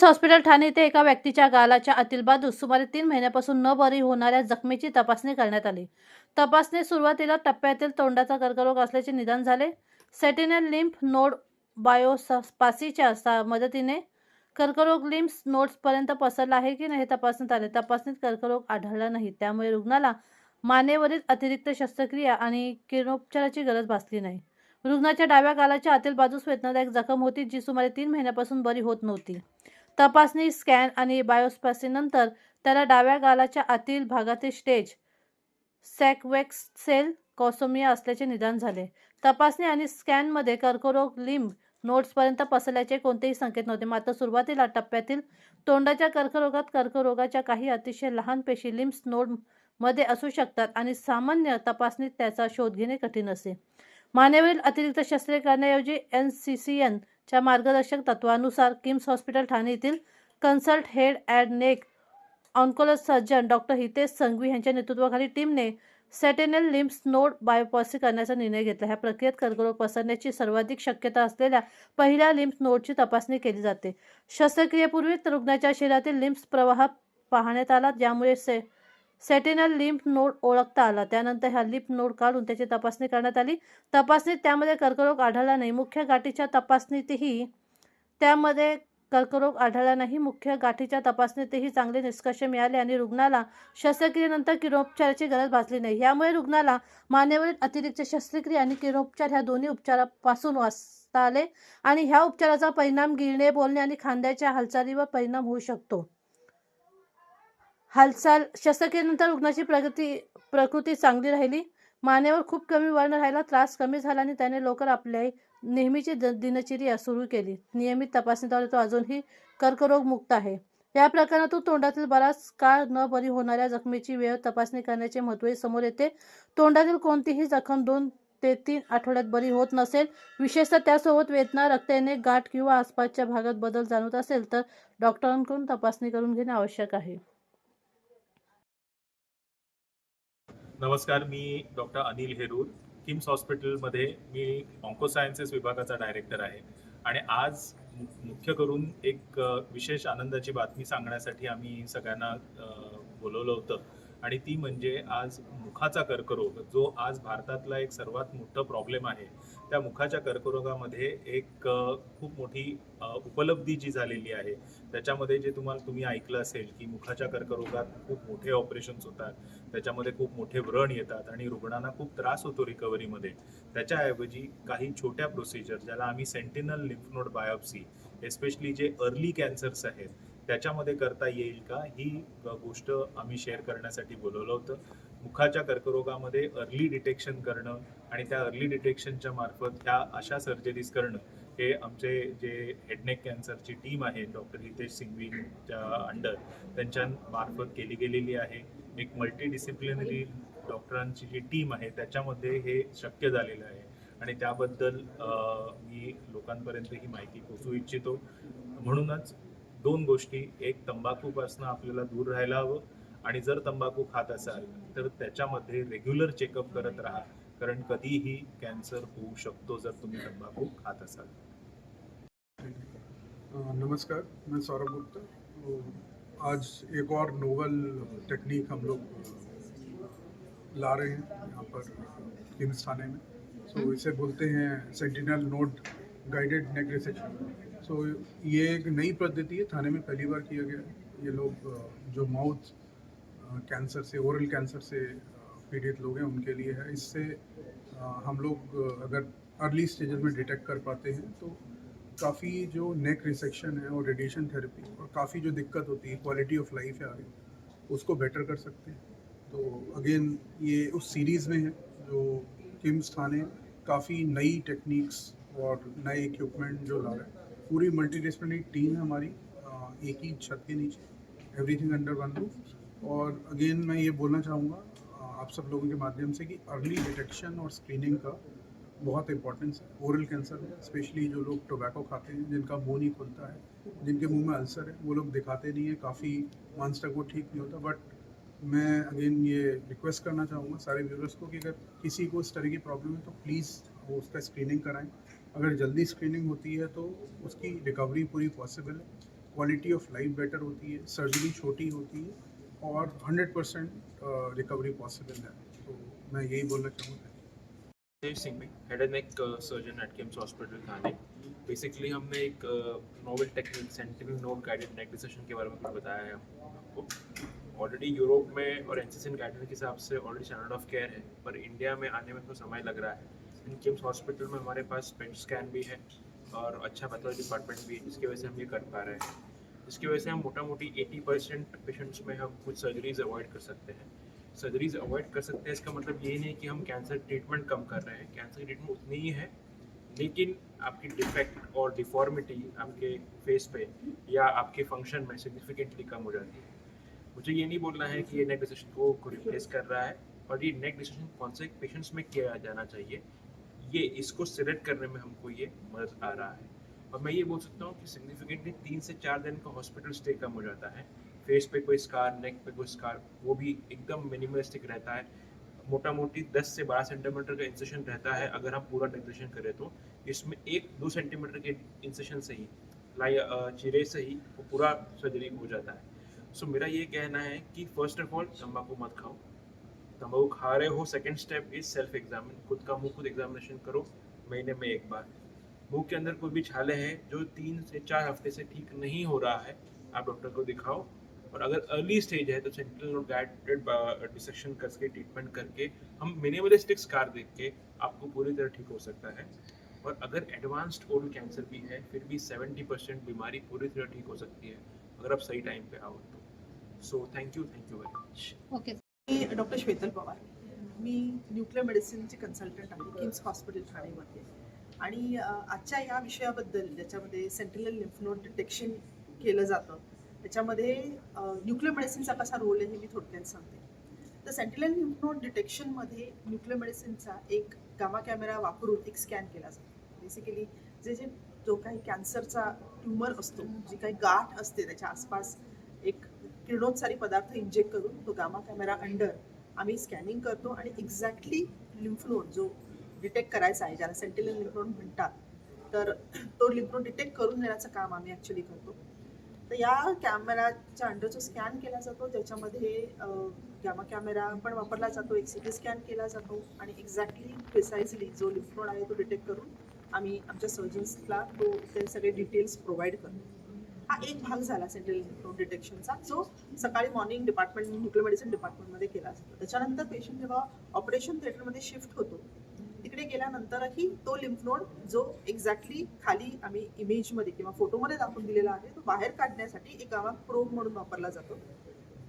KIMS hospital Thane येथे एका व्यक्तीच्या गालाच्या आतील बाजूस सुमारे 3 महिन्यापासून न बरी होणाऱ्या जखमेची तपासणी करण्यात आली. तपासणीत सुरुवातीला टप्प्यातील तोंडाचा कर्करोग असल्याचे निदान झाले. सेटिनल लिम्फ नोड बायोप्सीच्या मदतीने कर्करोग लिम्फ नोड्सपर्यंत पसरला आहे की नाही हे तपासण्यात आले. तपासणीत कर्करोग आढळला नाही, त्यामुळे रुग्णाला मानेवरील अतिरिक्त शस्त्रक्रिया आणि किरणोपचाराची गरज भासली नाही. रुग्णाच्या डाव्या गालाच्या आतील बाजूस वेदनादायक जखम होती, जी सुमारे 3 महिन्यापासून बरी होत नव्हती. तपासणी, स्कॅन आणि बायोप्सीनंतर त्याला डाव्या गालाच्या आतील भागातील स्टेज सॅकवेक्स सेल कॉसोमिया असल्याचे निदान झाले. तपासणी आणि स्कॅनमध्ये कर्करोग लिम्फ नोड्सपर्यंत पसरल्याचे कोणतेही संकेत नव्हते. मात्र सुरुवातीला टप्प्यातील तोंडाच्या कर्करोगात कर्करोगाच्या काही अतिशय लहान पेशी लिम्फ नोडमध्ये असू शकतात आणि सामान्य तपासणीत त्याचा शोध घेणे कठीण असे. मानेवरील अतिरिक्त शस्त्रे करण्याऐवजी NCCN च्या मार्गदर्शक तत्वानुसार किम्स हॉस्पिटल ठाणे येथील consult head and neck oncology surgeon doctor Hitesh Sanghvi यांच्या नेतृत्वाखाली टीमने सेटिनल लिम्फ नोड बायोप्सी करण्याचा निर्णय घेतला. ह्या प्रक्रियेत कर्करोग पसरण्याची सर्वाधिक शक्यता असलेल्या पहिल्या लिम्फ नोडची तपासणी केली जाते. शस्त्रक्रियेपूर्वी रुग्णाच्या शरीरातील लिम्फ प्रवाह पाहण्यात आला, ज्यामुळे सेटिनल लिम्फ नोड ओळखता आला. त्यानंतर हा लिम्फ नोड काढून त्याची तपासणी करण्यात आली. तपासणीत त्यामध्ये कर्करोग आढळला नाही. मुख्य गाठीच्या तपासणीतही चांगले निष्कर्ष मिळाले आणि रुग्णाला शस्त्रक्रियेनंतर किरणोपचाराची गरज भासली नाही. यामुळे रुग्णाला मानेवरील अतिरिक्त शस्त्रक्रिया आणि किरणोपचार ह्या दोन्ही उपचारापासून वाचता आले आणि ह्या उपचाराचा परिणाम गिळणे, बोलणे आणि खांद्याच्या हालचालीवर परिणाम होऊ शकतो. शस्त्रक्रियेनंतर रुग्णाची प्रकृती चांगली राहिली. मानेवर खूप कमी वळण राहिला, त्रास कमी झाला आणि त्याने लवकर आपली नेहमीची दिनचर्या सुरू केली. नियमित तपासणीद्वारे तो अजूनही कर्करोग मुक्त आहे. या प्रकरणातून तोंडातील बराच काळ न बरी होणाऱ्या जखमेची वेळ तपासणी करण्याचे महत्त्व समोर येते. तोंडातील कोणतीही जखम 2 ते 3 आठवड्यात बरी होत नसेल, विशेषतः त्यासोबत वेदना, रक्त येणे, गाठ किंवा आसपासच्या भागात बदल जाणवत असेल तर डॉक्टरांकडून तपासणी करून घेणे आवश्यक आहे. नमस्कार, मी डॉक्टर अनिल हेरूर. किम्स हॉस्पिटलमध्ये मी ऑन्कोसायन्सेस विभागाचा डायरेक्टर आहे आणि आज मुख्य करून एक विशेष आनंदाची बातमी सांगण्यासाठी आम्ही सगळ्यांना बोलवलं होतं आणि ती म्हणजे आज मुखाचा कर्करोग, जो आज भारतातला एक सर्वात मोठा प्रॉब्लेम आहे. त्या मुखाच्या कर्करोगामध्ये एक खूप मोठी उपलब्धी जी झालेली आहे, त्याच्यामध्ये जे तुम्ही ऐकलं असेल की मुखाच्या कर्करोगात खूप मोठे ऑपरेशन्स होतात, त्याच्यामध्ये खूप मोठे व्रण येतात आणि रुग्णांना खूप त्रास होतो रिकव्हरीमध्ये. त्याच्याऐवजी काही छोट्या प्रोसिजर, ज्याला आम्ही sentinel lymph node biopsy, especially जे अर्ली कॅन्सर्स आहेत त्याच्यामध्ये करता येईल का, ही गोष्ट आम्ही शेअर करण्यासाठी बोलवलं होतं. मुखाच्या कर्करोगामध्ये अर्ली डिटेक्शन करणं आणि त्या अर्ली डिटेक्शनच्या मार्फत ह्या अशा सर्जरीज करणं, हे आमचे जे हेडनेक कॅन्सरची टीम आहे डॉक्टर हितेश सिंघवीच्या अंडर, त्यांच्या मार्फत केली गेलेली आहे. एक मल्टीडिसिप्लिनरी डॉक्टरांची जी टीम आहे त्याच्यामध्ये हे शक्य झालेलं आहे आणि त्याबद्दल मी लोकांपर्यंत ही माहिती पोहोचवू इच्छितो. म्हणूनच 2 गोष्टी, एक तंबाखूपासून आपल्याला दूर राहायला हवं आणि जर तंबाखू खात असाल तर त्याच्यामध्ये रेग्युलर चेकअप करत राहा, कारण कधीही कॅन्सर होऊ शकतो जर तुम्ही तंबाखू खात असाल. नमस्कार, मैं सौरभ गुप्ता। आज एक और नोवल टेक्निक हम लोग ला रहे हैं यहाँ पर किम्स थाने में। इसे बोलते हैं sentinel node guided neck resection. ये एक नई पद्धति है, थाने में पहली बार किया गया है। ये लोग जो माउथ कैंसर से, ओरल कैंसर से पीड़ित लोग हैं उनके लिए है। इससे हम लोग अगर अर्ली स्टेजेस में डिटेक्ट कर पाते हैं तो काफ़ी जो नेक रिसेक्शन है और रेडिएशन थेरेपी और काफ़ी जो दिक्कत होती है, क्वालिटी ऑफ लाइफ है आगे, उसको बेटर कर सकते हैं। तो अगेन ये उस सीरीज़ में है जो किम्स थाने काफ़ी नई टेक्निक्स और नए इक्विपमेंट जो ला रहे हैं। पूरी मल्टीडिसिप्लिनरी टीम है हमारी, एक ही छत के नीचे, एवरीथिंग अंडर वन रूफ। और अगेन मैं ये बोलना चाहूँगा आप सब लोगों के माध्यम से कि अर्ली डिटेक्शन और स्क्रीनिंग का बहुत इंपॉर्टेंस है ओरल कैंसर में। स्पेशली जो लोग टोबैको खाते हैं, जिनका मुंह नहीं खुलता है, जिनके मुंह में अल्सर है, वो लोग दिखाते नहीं है, काफ़ी मंथ्स तक वो ठीक नहीं होता। बट मैं अगेन ये रिक्वेस्ट करना चाहूँगा सारे व्यूअर्स को कि अगर किसी को इस तरह की प्रॉब्लम है तो प्लीज़ वो उसका स्क्रीनिंग कराएं। अगर जल्दी स्क्रीनिंग होती है तो उसकी रिकवरी पूरी पॉसिबल है। क्वालिटी ऑफ लाइफ बेटर होती है, सर्जरी छोटी होती है और 100% रिकवरी पॉसिबल है। तो मैं यही बोलना चाहूँगा। तेज सिंह भी head and neck surgeon at KIMS hospital Thane. Basically हमने एक novel technique sentinel node guided neck dissection के बारे में कुछ बताया है आपको। ऑलरेडी यूरोप में और एनसीसीएन गाइडलाइन के हिसाब से ऑलरेडी स्टैंडर्ड ऑफ केयर है, पर इंडिया में आने में तो समय लग रहा है। इन किम्स हॉस्पिटल में हमारे पास पेट स्कैन भी है और अच्छा पैथोलॉजी डिपार्टमेंट भी है, जिसकी वजह से हम ये कर पा रहे हैं। जिसकी वजह से हम मोटा मोटी 80% पेशेंट्स में हम कुछ सर्जरीज अवॉइड कर सकते हैं। सर्जरीज अवॉइड कर सकते हैं इसका मतलब ये नहीं कि हम कैंसर ट्रीटमेंट कम कर रहे हैं, कैंसर की ट्रीटमेंट उतनी ही है, लेकिन आपकी डिफेक्ट और डिफॉर्मिटी आपके फेस पे या आपके फंक्शन में सिग्निफिकेंटली कम हो जाती है। मुझे ये नहीं बोलना है कि ये नेक डिसेक्शन को रिप्लेस कर रहा है, और ये नेक डिसेक्शन कौन से पेशेंट्स में किया जाना चाहिए, ये इसको सिलेक्ट करने में हमको ये मदद आ रहा है। और मैं ये बोल सकता हूँ कि सिग्निफिकेंटली 3 से 4 दिन का हॉस्पिटल स्टे कम हो जाता है। फेस पे कोई स्कार, नेक पे कोई स्कार, वो भी एकदम मिनिमलिस्टिक रहता है। मोटा मोटी 10 से 12 सेंटीमीटर का इंसेशन रहता है अगर हम पूरा डिसेक्शन करें तो। इसमें 1-2 सेंटीमीटर के इंसेशन से ही चिरे से ही वो पूरा सर्जरी हो जाता है। सो मेरा ये कहना है कि फर्स्ट ऑफ ऑल तंबाकू मत खाओ। तंबाकू खा रहे हो, second step is self examine, खुद का मुंह खुद एग्जामिनेशन करो महीने में एक बार। मुंह के अंदर कोई भी छाले हैं जो 3 से 4 हफ्ते से ठीक नहीं हो रहा है, आप डॉक्टर को दिखाओ। और अगर अर्ली स्टेज है तो सेंटिनल नोड गाइडेड डिसेक्शन करके ट्रीटमेंट करके हम मिनिमलिस्टिक स्कार देख के आपको पूरी तरह ठीक हो सकता है। और अगर एडवांस्ड कोल कैंसर भी है फिर भी 70% बीमारी पूरी तरह ठीक हो सकती है अगर आप सही टाइम पे आओ तो। So thank you very much. Okay. मी डॉक्टर श्वेतल पवार. मी न्यूक्लिअर मेडिसिनचे कन्सल्टंट आहे किम्स हॉस्पिटल ठाणेमध्ये. आणि आजच्या या विषयाबद्दल ज्याच्यामध्ये सेंट्रल लिम्फ नोड डिटेक्शन केलं जातं त्याच्यामध्ये न्यूक्लिअर मेडिसिनचा कसा रोल आहे हे मी थोडक्यात सांगते. तर सेंट्रल लिम्फ नोड डिटेक्शनमध्ये न्यूक्लिअर मेडिसिनचा एक गामा कॅमेरा वापरून एक स्कॅन केला जातो. बेसिकली जो काही कॅन्सरचा ट्यूमर असतो, जी काही गाठ असते त्याच्या आसपास एक किरणोत्सारी पदार्थ इंजेक्ट करून तो गामा कॅमेरा अंडर आम्ही स्कॅनिंग करतो आणि एक्झॅक्टली लिम्फ नोड जो डिटेक्ट करायचा आहे, ज्याला सेंटिनल लिम्फ नोड म्हणतात, तर तो लिम्फ नोड डिटेक्ट करून देण्याचं काम आम्ही ॲक्च्युली करतो. तर या कॅमेराच्या अंडर जो स्कॅन केला जातो ज्याच्यामध्ये गामा कॅमेरा पण वापरला जातो, एक CT स्कॅन केला जातो आणि एक्झॅक्टली प्रिसाइजली जो लिम्फ नोड आहे तो डिटेक्ट करून आम्ही आमच्या सर्जन्सला ते सगळे डिटेल्स प्रोव्हाइड करतो. हा एक भाग झाला सेंट्रल लिम्फ नोड डिटेक्शनचा, जो सकाळी मॉर्निंग डिपार्टमेंट न्यूक्लिअर मेडिसिन डिपार्टमेंटमध्ये केला जातो. त्याच्यानंतर पेशंट जेव्हा ऑपरेशन थिएटरमध्ये शिफ्ट होतो तिकडे गेल्यानंतरही तो लिम्फ नोड जो एक्झॅक्टली खाली आम्ही इमेजमध्ये किंवा फोटोमध्ये दाखवून दिलेला आहे तो बाहेर काढण्यासाठी एक गावा प्रोब म्हणून वापरला जातो.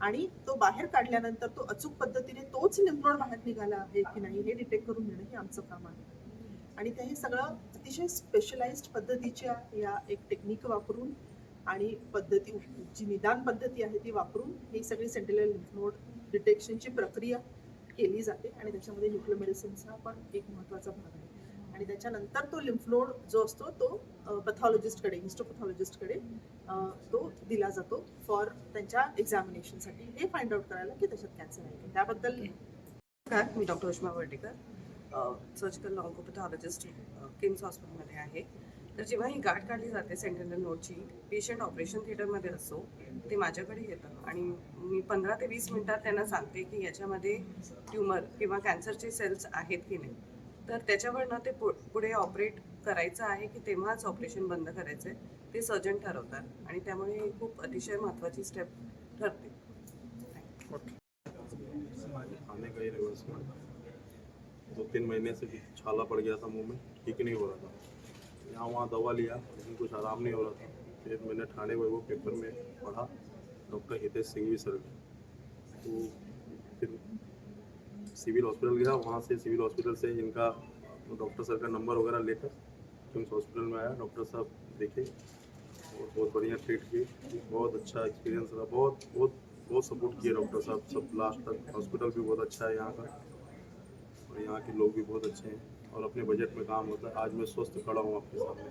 आणि तो बाहेर काढल्यानंतर तो अचूक पद्धतीने तोच लिम्फ नोड बाहेर निघाला आहे की नाही हे डिटेक्ट करून देणं हे आमचं काम आहे. आणि ते हे सगळं अतिशय स्पेशलाइज्ड पद्धतीच्या या एक टेक्निक वापरून आणि पद्धती जी निदान पद्धती आहे ती वापरून ही सगळी सेंट्रल लिम्फ नोड डिटेक्शनची प्रक्रिया केली जाते. आणि त्याच्यामध्ये न्यूक्लिअर मेडिसिनचा पण एक महत्त्वाचा भाग आहे. आणि त्याच्यानंतर तो लिम्फ नोड जो असतो तो पॅथॉलॉजिस्टकडे, हिस्टोपॅथॉलॉजिस्टकडे तो दिला जातो फॉर त्यांच्या एक्झामिनेशनसाठी हे फाइंड आउट करायला की त्याच्यात कॅन्सर आहे का. त्याबद्दल मी डॉक्टर उष्मा वर्डेकर, सर्जिकल ऑन्कोपॅथॉलॉजिस्ट किम्स हॉस्पिटलमध्ये आहे. तर जेव्हा ही गाठ काढली जाते सेंट्रल नोडची, पेशंट ऑपरेशन थिएटरमध्ये असतो, ते माझ्याकडे येतं आणि मी 15 ते 20 मिनटात त्यांना सांगते की याच्यामध्ये ट्यूमर किंवा कॅन्सरचे सेल्स आहेत की नाही. तर त्याच्यावरनं ते पुढे ऑपरेट करायचं आहे की तेव्हाच ऑपरेशन बंद करायचं आहे ते सर्जन ठरवतात. आणि त्यामुळे ही खूप अतिशय महत्त्वाची स्टेप ठरते. खाने का ही रिवर्स में 2-3 महीने से छाला पड़ गया था मुंह में, ठीक नहीं हो रहा था. यहाँ वहाँ दवा लिया लेकिन कुछ आराम नहीं हो रहा था. फिर मैंने ठाणे में वो पेपर में पढ़ा डॉक्टर हितेश सिंघवी सर, तो फिर सिविल हॉस्पिटल गया. वहाँ से सिविल हॉस्पिटल से इनका डॉक्टर सर का नंबर वगैरह लेकर किम्स हॉस्पिटल में आया. डॉक्टर साहब देखे और बहुत बढ़िया ट्रीट किए. बहुत अच्छा एक्सपीरियंस रहा. बहुत सपोर्ट किए डॉक्टर साहब सब लास्ट तक. हॉस्पिटल भी बहुत अच्छा है यहाँ का और यहाँ के लोग भी बहुत अच्छे हैं और अपने बजट में काम होता है. आज मैं स्वस्थ खड़ा हूँ आपके सामने.